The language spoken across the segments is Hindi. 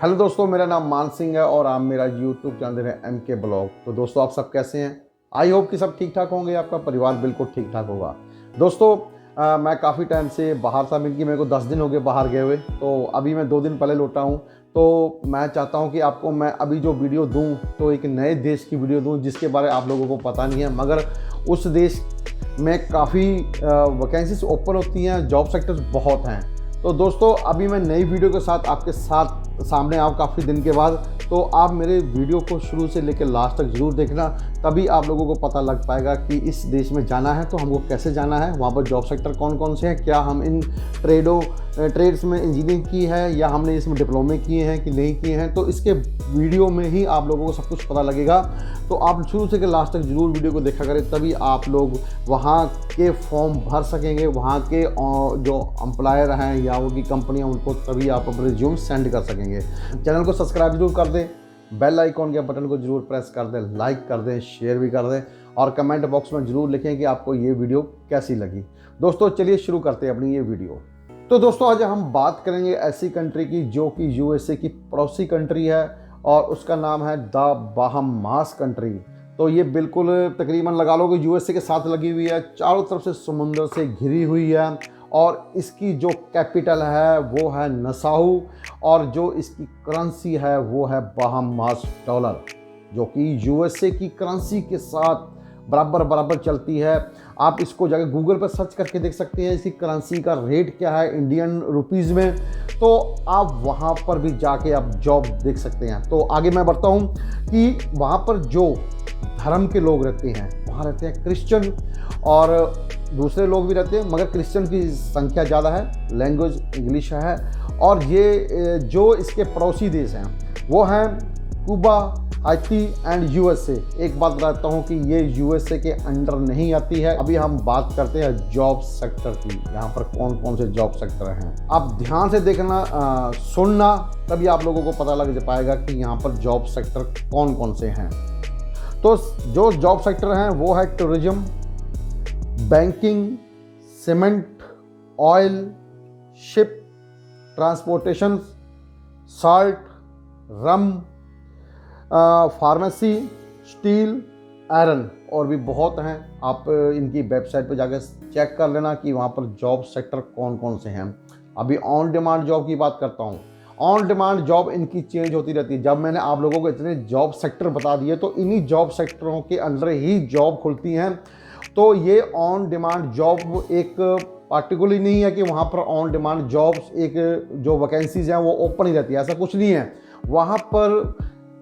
हेलो दोस्तों, मेरा नाम मान सिंह है और आप मेरा यूट्यूब चैनल है MK ब्लॉग। तो दोस्तों, आप सब कैसे हैं? आई होप कि सब ठीक ठाक होंगे, आपका परिवार बिल्कुल ठीक ठाक होगा। दोस्तों, मैं काफ़ी टाइम से बाहर था, मिल के मेरे को 10 दिन हो गए बाहर गए हुए। तो अभी मैं 2 दिन पहले लौटा हूँ। तो मैं चाहता हूँ कि आपको मैं अभी जो वीडियो दूँ तो एक नए देश की वीडियो दूँ जिसके बारे में आप लोगों को पता नहीं है, मगर उस देश में काफ़ी वैकेंसीज ओपन होती हैं, जॉब सेक्टर्स बहुत हैं। तो दोस्तों, अभी मैं नई वीडियो के साथ आपके सामने आऊँ काफ़ी दिन के बाद। तो आप मेरे वीडियो को शुरू से लेकर लास्ट तक ज़रूर देखना, तभी आप लोगों को पता लग पाएगा कि इस देश में जाना है तो हमको कैसे जाना है, वहाँ पर जॉब सेक्टर कौन कौन से हैं, क्या हम इन ट्रेड्स में इंजीनियरिंग की है या हमने इसमें डिप्लोमे किए हैं कि नहीं किए हैं। तो इसके वीडियो में ही आप लोगों को सब कुछ पता लगेगा। तो आप शुरू से लास्ट तक ज़रूर वीडियो को देखा करें, तभी आप लोग वहाँ के फॉर्म भर सकेंगे, वहाँ के जो एम्प्लॉयर हैं या वो की कंपनियाँ, उनको तभी आप अपने रिज्यूम सेंड कर सकेंगे। चैनल को सब्सक्राइब जरूर कर दें, बेल आइकॉन के बटन को जरूर प्रेस कर दें, लाइक कर दें, शेयर भी कर दें और कमेंट बॉक्स में ज़रूर लिखें कि आपको ये वीडियो कैसी लगी। दोस्तों, चलिए शुरू करते हैं अपनी ये वीडियो। तो दोस्तों, आज हम बात करेंगे ऐसी कंट्री की जो कि USA की पड़ोसी कंट्री है और उसका नाम है द बहामास कंट्री। तो ये बिल्कुल तकरीबन लगा लो कि USA के साथ लगी हुई है, चारों तरफ से समुंदर से घिरी हुई है और इसकी जो कैपिटल है वो है नसाऊ और जो इसकी करेंसी है वो है बहामास डॉलर, जो कि USA की करेंसी के साथ बराबर चलती है। आप इसको जाके गूगल पर सर्च करके देख सकते हैं इसकी करेंसी का रेट क्या है इंडियन रुपीज़ में। तो आप वहाँ पर भी जाके आप जॉब देख सकते हैं। तो आगे मैं बढ़ता हूँ कि वहाँ पर जो धर्म के लोग रहते हैं, वहाँ रहते हैं क्रिश्चियन और दूसरे लोग भी रहते हैं, मगर क्रिश्चियन की संख्या ज़्यादा है, लैंग्वेज इंग्लिश है। और ये जो इसके पड़ोसी देश हैं वो हैं क्यूबा, हाइती एंड USA। एक बात बताता हूँ कि ये USA के अंडर नहीं आती है। अभी हम बात करते हैं जॉब सेक्टर की, यहाँ पर कौन कौन से जॉब सेक्टर हैं। आप ध्यान से देखना, सुनना, तभी आप लोगों को पता लग पाएगा कि यहाँ पर जॉब सेक्टर कौन कौन से हैं। तो जो जॉब सेक्टर हैं वो है tourism, banking, cement, oil, ship, transportation, salt, rum, pharmacy, steel, iron और भी बहुत हैं। आप इनकी वेबसाइट पर जाकर चेक कर लेना कि वहाँ पर जॉब सेक्टर कौन कौन से हैं। अभी ऑन डिमांड जॉब की बात करता हूँ। ऑन डिमांड जॉब इनकी चेंज होती रहती है। जब मैंने आप लोगों को इतने जॉब सेक्टर बता दिए तो इन्हीं जॉब सेक्टरों के अंडर ही जॉब खुलती हैं। तो ये ऑन डिमांड जॉब एक पार्टिकुलर नहीं है कि वहाँ पर ऑन डिमांड जॉब्स एक जो वैकेंसीज हैं वो ओपन ही रहती है, ऐसा कुछ नहीं है। वहाँ पर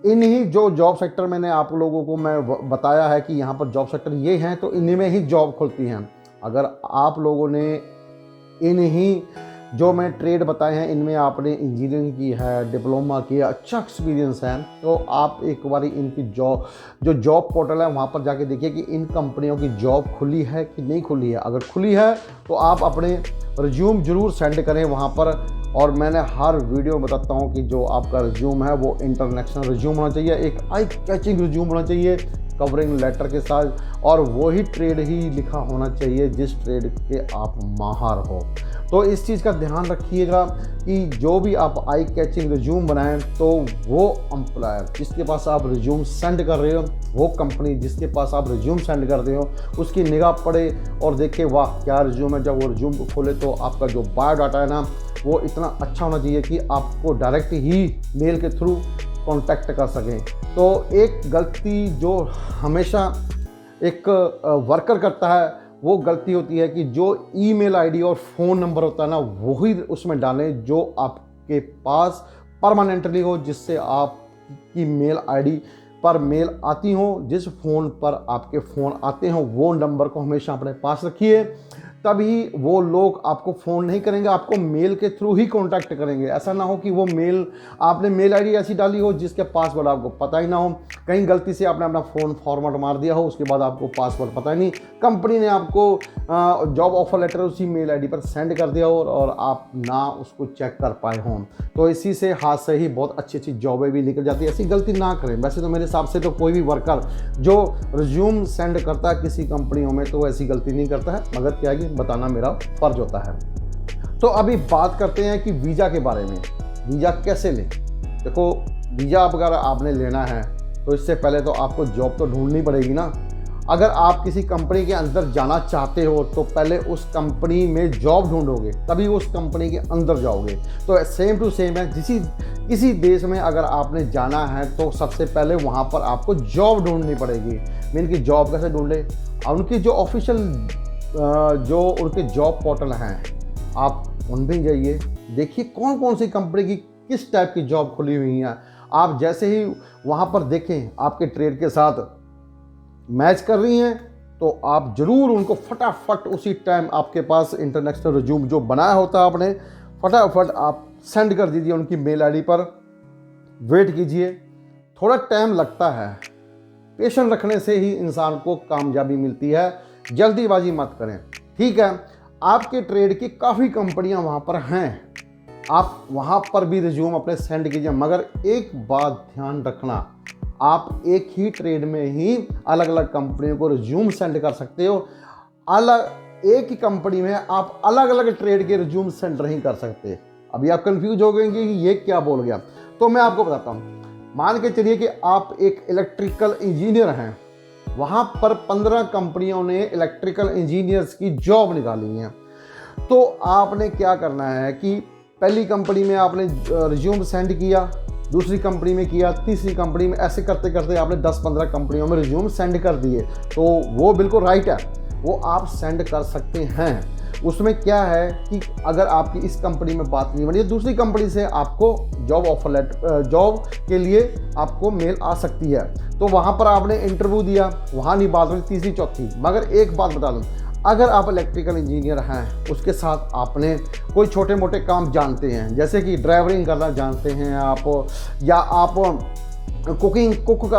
इन्हीं जो जॉब सेक्टर मैंने आप लोगों को मैं बताया है कि यहाँ पर जॉब सेक्टर ये हैं, तो इन्हीं में ही जॉब खुलती हैं। अगर आप लोगों ने इन्हीं जो मैं ट्रेड बताए हैं इनमें आपने इंजीनियरिंग की है, डिप्लोमा किया, अच्छा एक्सपीरियंस है, तो आप एक बार इनकी जॉब पोर्टल है वहाँ पर जाके देखिए कि इन कंपनियों की जॉब खुली है कि नहीं खुली है। अगर खुली है तो आप अपने रिज्यूम ज़रूर सेंड करें वहाँ पर। और मैंने हर वीडियो में बताता हूँ कि जो आपका रिज्यूम है वो इंटरनेशनल रिज्यूम होना चाहिए, एक आई कैचिंग रिज्यूम होना चाहिए कवरिंग लेटर के साथ, और वही ट्रेड ही लिखा होना चाहिए जिस ट्रेड के आप माहिर हो। तो इस चीज़ का ध्यान रखिएगा कि जो भी आप आई कैचिंग रिज्यूम बनाएं तो वो एम्प्लॉयर जिसके पास आप रिज्यूम सेंड कर रहे हो, वो कंपनी जिसके पास आप रिज्यूम सेंड कर रहे हो, उसकी निगाह पड़े और देखे वाह क्या रिज्यूम है। जब वो रिज्यूम को खोले तो आपका जो बायोडाटा है ना वो इतना अच्छा होना चाहिए कि आपको डायरेक्ट ही मेल के थ्रू कांटेक्ट कर सकें। तो एक गलती जो हमेशा एक वर्कर करता है वो गलती होती है कि जो ईमेल आईडी और फ़ोन नंबर होता है ना वही उसमें डालें जो आपके पास परमानेंटली हो, जिससे आपकी मेल आईडी पर मेल आती हो, जिस फ़ोन पर आपके फ़ोन आते हो वो नंबर को हमेशा अपने पास रखिए। तभी वो लोग आपको फ़ोन नहीं करेंगे, आपको मेल के थ्रू ही कांटेक्ट करेंगे। ऐसा ना हो कि वो मेल आपने मेल आईडी ऐसी डाली हो जिसके पासवर्ड आपको पता ही ना हो, कहीं गलती से आपने अपना फ़ोन फॉर्मेट मार दिया हो, उसके बाद आपको पासवर्ड पता ही नहीं, कंपनी ने आपको जॉब ऑफर लेटर उसी मेल आईडी पर सेंड कर दिया हो और आप ना उसको चेक कर पाए हों। तो इसी से हाथ से ही बहुत अच्छी अच्छी जॉबें भी निकल जाती है। ऐसी गलती ना करें। वैसे तो मेरे हिसाब से तो कोई भी वर्कर जो रिज्यूम सेंड करता है किसी कंपनियों में तो ऐसी गलती नहीं करता है, मगर क्या है कि बताना मेरा फर्ज होता है। तो अभी बात करते हैं कि वीज़ा के बारे में। वीज़ा कैसे लें? देखो वीज़ा अगर आपने लेना है तो इससे पहले तो आपको जॉब तो ढूंढनी पड़ेगी ना। अगर आप किसी कंपनी के अंदर जाना चाहते हो तो पहले उस कंपनी में जॉब ढूंढोगे, तभी उस कंपनी के अंदर जाओगे। तो सेम टू सेम है, किसी देश में अगर आपने जाना है तो सबसे पहले वहाँ पर आपको जॉब ढूंढनी पड़ेगी। मीन की जॉब कैसे ढूंढे, उनकी जो ऑफिशियल जो उनके जॉब पोर्टल हैं आप उन पर जाइए, देखिए कौन कौन सी कंपनी की किस टाइप की जॉब खुली हुई हैं। आप जैसे ही वहाँ पर देखें आपके ट्रेड के साथ मैच कर रही हैं तो आप ज़रूर उनको फटाफट उसी टाइम आपके पास इंटरनेशनल रिज्यूम जो बनाया होता है आपने, फटाफट आप सेंड कर दीजिए उनकी मेल आईडी पर। वेट कीजिए, थोड़ा टाइम लगता है, पेशेंस रखने से ही इंसान को कामयाबी मिलती है। जल्दीबाजी मत करें, ठीक है। आपके ट्रेड की काफ़ी कंपनियां वहाँ पर हैं, आप वहाँ पर भी रिज्यूम अपने सेंड कीजिए, मगर एक बात ध्यान रखना, आप एक ही ट्रेड में ही अलग अलग कंपनियों को रिज्यूम सेंड कर सकते हो। एक ही कंपनी में आप अलग अलग ट्रेड के रिज्यूम सेंड नहीं कर सकते। अभी आप कंफ्यूज हो गए कि ये क्या बोल गया, तो मैं आपको बताता हूँ। मान के चलिए कि आप एक इलेक्ट्रिकल इंजीनियर हैं, वहाँ पर 15 कंपनियों ने इलेक्ट्रिकल इंजीनियर्स की जॉब निकाली है। तो आपने क्या करना है कि पहली कंपनी में आपने रिज्यूम सेंड किया, दूसरी कंपनी में किया, तीसरी कंपनी में, ऐसे करते करते आपने 10-15 कंपनियों में रिज्यूम सेंड कर दिए। तो वो बिल्कुल राइट है, वो आप सेंड कर सकते हैं। उसमें क्या है कि अगर आपकी इस कंपनी में बात नहीं बनी, दूसरी कंपनी से आपको जॉब ऑफर लेटर, जॉब के लिए आपको मेल आ सकती है। तो वहाँ पर आपने इंटरव्यू दिया, वहाँ नहीं बात हुई, तीसरी चौथी। मगर एक बात बता दूँ, अगर आप इलेक्ट्रिकल इंजीनियर हैं, उसके साथ आपने कोई छोटे मोटे काम जानते हैं, जैसे कि ड्राइवरिंग करना जानते हैं आप, या आप कुक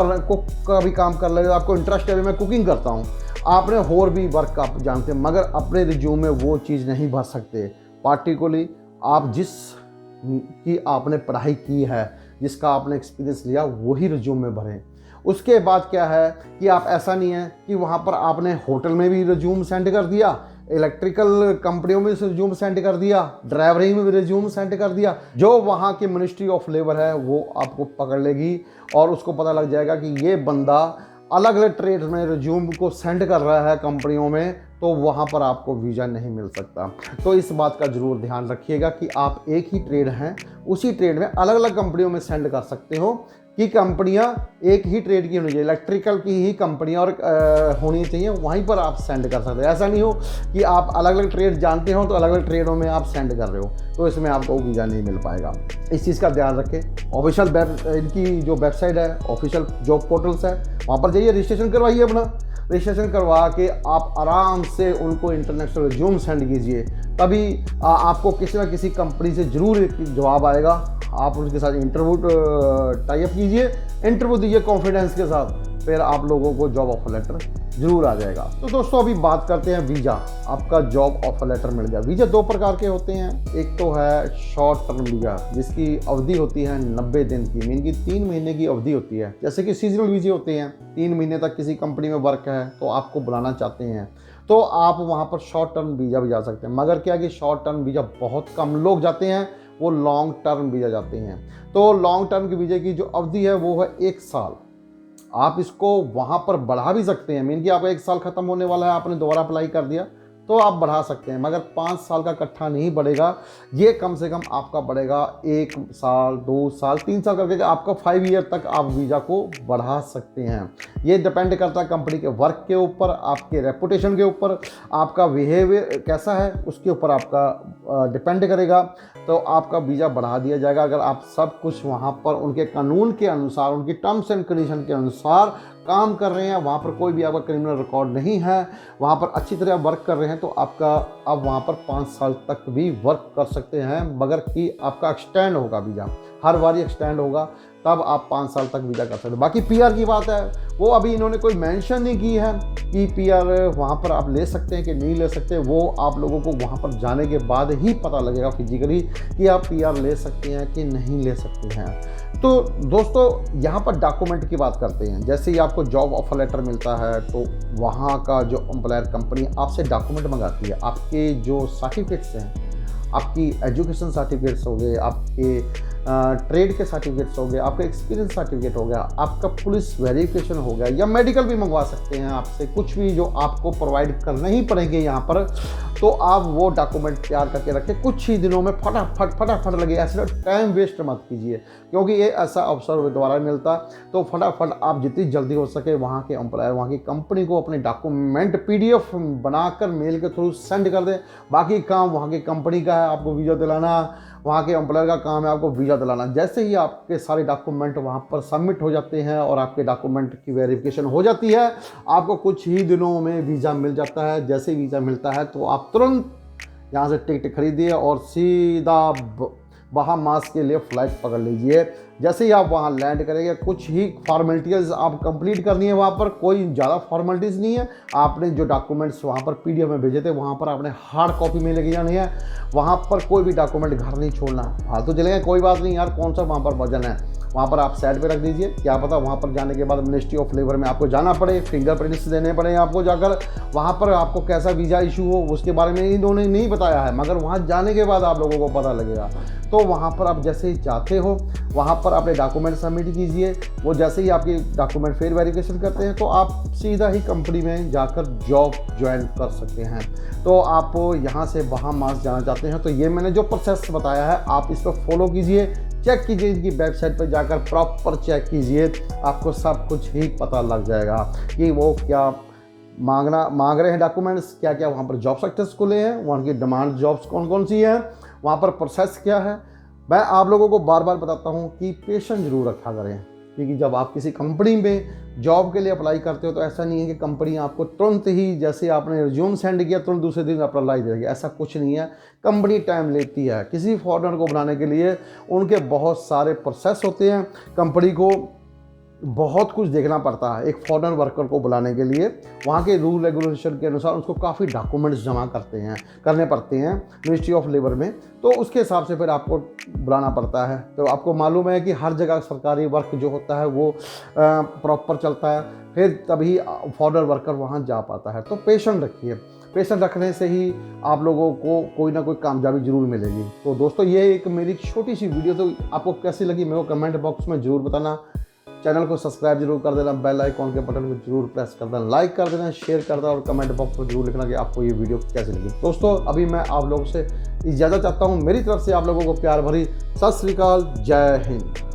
का भी काम कर रहे हो, आपको इंटरेस्ट है, मैं कुकिंग करता हूँ, आपने और भी वर्क आप जानते हैं, मगर अपने रिज्यूम में वो चीज़ नहीं भर सकते। पार्टिकुलरली आप जिस की आपने पढ़ाई की है, जिसका आपने एक्सपीरियंस लिया, वही रिज्यूम में भरें। उसके बाद क्या है कि आप, ऐसा नहीं है कि वहाँ पर आपने होटल में भी रिज्यूम सेंड कर दिया, इलेक्ट्रिकल कंपनियों में रिज्यूम सेंड कर दिया, ड्राइवरिंग में भी रिज्यूम सेंड कर दिया। जो वहाँ की मिनिस्ट्री ऑफ लेबर है वो आपको पकड़ लेगी और उसको पता लग जाएगा कि ये बंदा अलग अलग ट्रेड में रिज्यूम को सेंड कर रहा है कंपनियों में, तो वहाँ पर आपको वीज़ा नहीं मिल सकता। तो इस बात का ज़रूर ध्यान रखिएगा कि आप एक ही ट्रेड हैं, उसी ट्रेड में अलग अलग कंपनियों में सेंड कर सकते हो, कि कंपनियां एक ही ट्रेड की होनी चाहिए, इलेक्ट्रिकल की ही कंपनियां और होनी चाहिए, वहीं पर आप सेंड कर सकते हैं। ऐसा नहीं हो कि आप अलग अलग ट्रेड जानते हो तो अलग अलग ट्रेडों में आप सेंड कर रहे हो, तो इसमें आपको वीज़ा नहीं मिल पाएगा। इस चीज़ का ध्यान रखें। ऑफिशियल इनकी जो वेबसाइट है, ऑफिशियल जॉब पोर्टल्स है, वहाँ पर जाइए, रजिस्ट्रेशन करवाइए अपना। रजिस्ट्रेशन करवा के आप आराम से उनको इंटरनेशनल रिज्यूम सेंड कीजिए, तभी आपको किसी ना किसी कंपनी से ज़रूर एक जवाब आएगा। आप उनके साथ इंटरव्यू टाई अप कीजिए, इंटरव्यू दीजिए कॉन्फिडेंस के साथ, फिर आप लोगों को जॉब ऑफर लेटर जरूर आ जाएगा। तो दोस्तों अभी बात करते हैं वीज़ा। आपका जॉब ऑफर लेटर मिल गया। वीज़ा 2 प्रकार के होते हैं, एक तो है शॉर्ट टर्म वीज़ा, जिसकी अवधि होती है 90 दिन की, मीन की 3 महीने की अवधि होती है। जैसे कि सीजनल वीज़े होते हैं, 3 महीने तक किसी कंपनी में वर्क है तो आपको बुलाना चाहते हैं तो आप वहाँ पर शॉर्ट टर्म वीज़ा भी जा सकते हैं। मगर क्या कि शॉर्ट टर्म वीज़ा बहुत कम लोग जाते हैं, वो लॉन्ग टर्म वीज़ा जाते हैं। तो लॉन्ग टर्म के वीज़े की जो अवधि है वो है 1 साल। आप इसको वहाँ पर बढ़ा भी सकते हैं, मीन कि आपका 1 साल ख़त्म होने वाला है, आपने दोबारा अप्लाई कर दिया तो आप बढ़ा सकते हैं, मगर 5 साल का इकट्ठा नहीं बढ़ेगा। ये कम से कम आपका बढ़ेगा 1 साल, 2 साल, 3 साल करके आपका 5 ईयर तक आप वीज़ा को बढ़ा सकते हैं। ये डिपेंड करता है कंपनी के वर्क के ऊपर, आपके रेपुटेशन के ऊपर, आपका बिहेवियर कैसा है उसके ऊपर आपका डिपेंड करेगा। तो आपका वीज़ा बढ़ा दिया जाएगा अगर आप सब कुछ वहाँ पर उनके कानून के अनुसार, उनकी टर्म्स एंड कंडीशन के अनुसार काम कर रहे हैं, वहाँ पर कोई भी आपका क्रिमिनल रिकॉर्ड नहीं है, वहाँ पर अच्छी तरह वर्क कर रहे हैं, तो आप वहाँ पर 5 साल तक भी वर्क कर सकते हैं। मगर कि आपका एक्सटेंड होगा वीज़ा, हर बार एक्सटेंड होगा, तब आप 5 साल तक वीज़ा कर सकते हैं। बाकी पीआर की बात है, वो अभी इन्होंने कोई मेंशन नहीं की है कि पीआर वहाँ पर आप ले सकते हैं कि नहीं ले सकते। वो आप लोगों को वहाँ पर जाने के बाद ही पता लगेगा फिजिकली कि आप पीआर ले सकते हैं कि नहीं ले सकते हैं। तो दोस्तों यहाँ पर डॉक्यूमेंट की बात करते हैं। जैसे ही आपको जॉब ऑफर लेटर मिलता है तो वहाँ का जो एम्प्लॉयर कंपनी आपसे डॉक्यूमेंट मंगाती है, आपके जो सर्टिफिकेट्स हैं, आपकी एजुकेशन सर्टिफिकेट्स हो गए, आपके ट्रेड के सर्टिफिकेट्स हो गए, आपका एक्सपीरियंस सर्टिफिकेट हो गया, आपका पुलिस वेरिफिकेशन हो गया, या मेडिकल भी मंगवा सकते हैं आपसे, कुछ भी जो आपको प्रोवाइड करना ही पड़ेंगे यहाँ पर। तो आप वो डॉक्यूमेंट तैयार करके रखें, कुछ ही दिनों में फटाफट लगे। ऐसे टाइम वेस्ट मत कीजिए, क्योंकि ये ऐसा अवसर दोबारा मिलता। तो फटाफट आप जितनी जल्दी हो सके वहाँ के एम्प्लॉयर, वहाँ की कंपनी को अपने डॉक्यूमेंट PDF बनाकर मेल के थ्रू सेंड कर दें। बाकी काम वहाँ की कंपनी का है, आपको वीज़ा दिलाना, वहाँ के एम्प्लॉयर का काम है आपको वीज़ा दिलाना। जैसे ही आपके सारे डॉक्यूमेंट वहाँ पर सबमिट हो जाते हैं और आपके डॉक्यूमेंट की वेरिफिकेशन हो जाती है, आपको कुछ ही दिनों में वीज़ा मिल जाता है। जैसे वीज़ा मिलता है तो आप तुरंत यहाँ से टिकट खरीदिए और सीधा बहामास के लिए फ़्लाइट पकड़ लीजिए। जैसे ही आप वहाँ लैंड करेंगे, कुछ ही फॉर्मेलिटीज़ आप कंप्लीट करनी है। वहाँ पर कोई ज़्यादा फॉर्मेलिटीज़ नहीं है। आपने जो डॉक्यूमेंट्स वहाँ पर PDF में भेजे थे, वहाँ पर आपने हार्ड कॉपी में लेके जानी है। वहाँ पर कोई भी डॉक्यूमेंट घर नहीं छोड़ना। फालतू चलेंगे, कोई बात नहीं यार, कौन सा वहाँ पर वजन है, वहाँ पर आप साइड पे रख दीजिए। क्या पता वहाँ पर जाने के बाद मिनिस्ट्री ऑफ लेबर में आपको जाना पड़े, फिंगरप्रिंट्स देने पड़े आपको जाकर, वहाँ पर आपको कैसा वीज़ा इशू हो उसके बारे में इन्होंने नहीं बताया है, मगर वहाँ जाने के बाद आप लोगों को पता लगेगा। तो वहाँ पर आप जैसे ही जाते हो, वहाँ पर अपने डॉक्यूमेंट सबमिट कीजिए। वो जैसे ही आपके डॉक्यूमेंट फिर वेरिफिकेशन करते हैं तो आप सीधा ही कंपनी में जाकर जॉब ज्वाइन कर सकते हैं। तो आप यहाँ से बहामास जाना चाहते हैं तो ये मैंने जो प्रोसेस बताया है आप इस पर फॉलो कीजिए, चेक कीजिए, इनकी वेबसाइट पर जाकर प्रॉपर चेक कीजिए, आपको सब कुछ ही पता लग जाएगा कि वो क्या मांग रहे हैं डॉक्यूमेंट्स, क्या क्या वहाँ पर जॉब सेक्टर्स खुले हैं, वहाँ की डिमांड जॉब्स कौन कौन सी हैं, वहाँ पर प्रोसेस क्या है। मैं आप लोगों को बार बार बताता हूँ कि पेशेंस जरूर रखा करें, क्योंकि जब आप किसी कंपनी में जॉब के लिए अप्लाई करते हो तो ऐसा नहीं है कि कंपनी आपको तुरंत ही जैसे आपने रिज्यूम सेंड किया तुरंत दूसरे दिन अप्लाई देगी, ऐसा कुछ नहीं है। कंपनी टाइम लेती है। किसी फॉरेनर को बनाने के लिए उनके बहुत सारे प्रोसेस होते हैं, कंपनी को बहुत कुछ देखना पड़ता है। एक फॉरेन वर्कर को बुलाने के लिए वहाँ के रूल रेगुलेशन के अनुसार उसको काफ़ी डॉक्यूमेंट्स जमा करने पड़ते हैं मिनिस्ट्री ऑफ लेबर में। तो उसके हिसाब से फिर आपको बुलाना पड़ता है। तो आपको मालूम है कि हर जगह सरकारी वर्क जो होता है वो प्रॉपर चलता है, फिर तभी फॉरेन वर्कर वहाँ जा पाता है। तो पेशेंस रखिए, पेशेंस रखने से ही आप लोगों को कोई ना कोई कामयाबी जरूर मिलेगी। तो दोस्तों ये एक मेरी छोटी सी वीडियो, तो आपको कैसी लगी मेरे को कमेंट बॉक्स में ज़रूर बताना। चैनल को सब्सक्राइब जरूर कर देना, बेल आइकॉन के बटन को जरूर प्रेस कर देना, लाइक कर देना, शेयर कर देना और कमेंट बॉक्स में जरूर लिखना कि आपको ये वीडियो कैसी लगी। दोस्तों अभी मैं आप लोगों से इजाज़त चाहता हूँ। मेरी तरफ से आप लोगों को प्यार भरी सत श्री अकाल, जय हिंद।